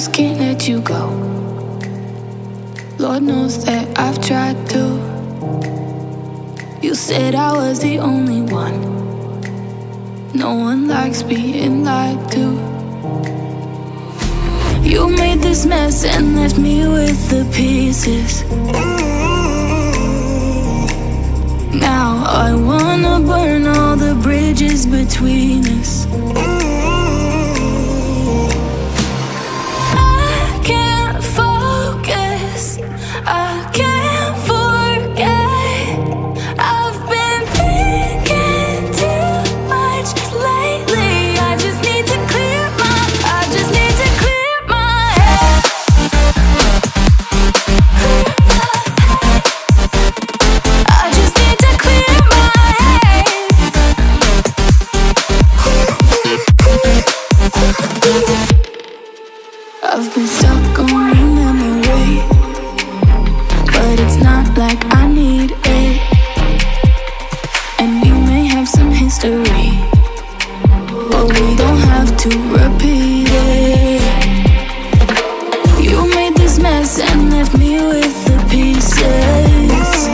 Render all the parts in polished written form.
just can't let you go. Lord knows that I've tried to. You said I was the only one. No one likes being lied to. You made this mess and left me with the pieces. Now I wanna burn all the bridges between us. I can't focus, I can't forget. I've been thinking too much lately. I just need to clear my head. I just need to clear my head. I've been stuck on your memory, but it's not like I need it. And we may have some history, but we don't have to repeat it. You made this mess and left me with the pieces.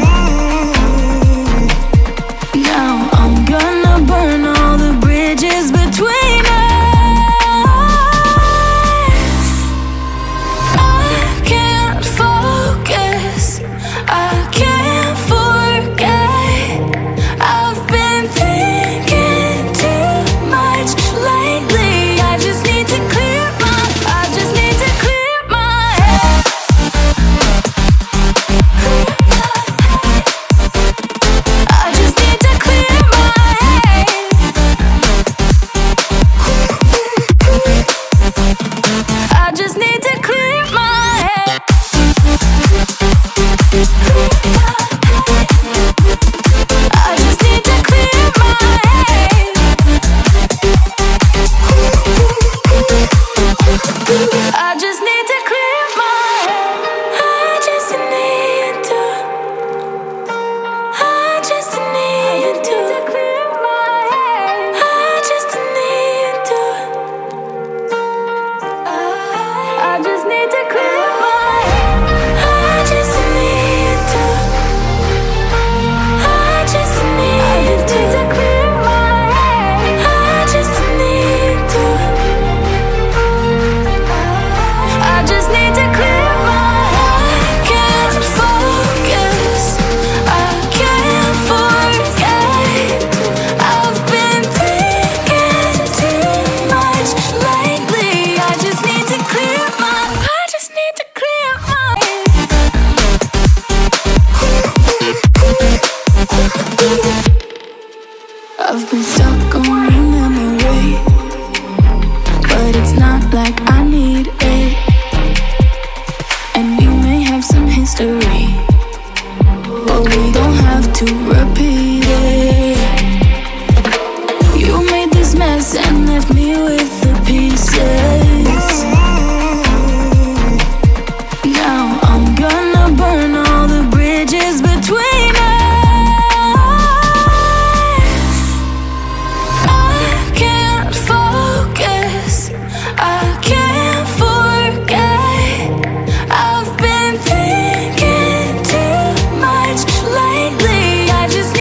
Now I'm gonna burn all the bridges between us. I can't focus, I can't forget. I've been thinking too much lately. I just need to clear my head. I just need to clear my head. I just need to clear my head. I just need to clear my head. I just need to clear my head. I just need to. I just need to clear my head. I just need to. I just need to clear my head. I just need to. I just need to clear my head. I just need to. I just need to clear my head. I can't focus, I can't forget. I've been thinking too much lately. I just need to clear my I've been stuck on your memory, but it's not like I need it. And we may have some history, but we don't have to repeat it. You made this mess and left me with the pieces.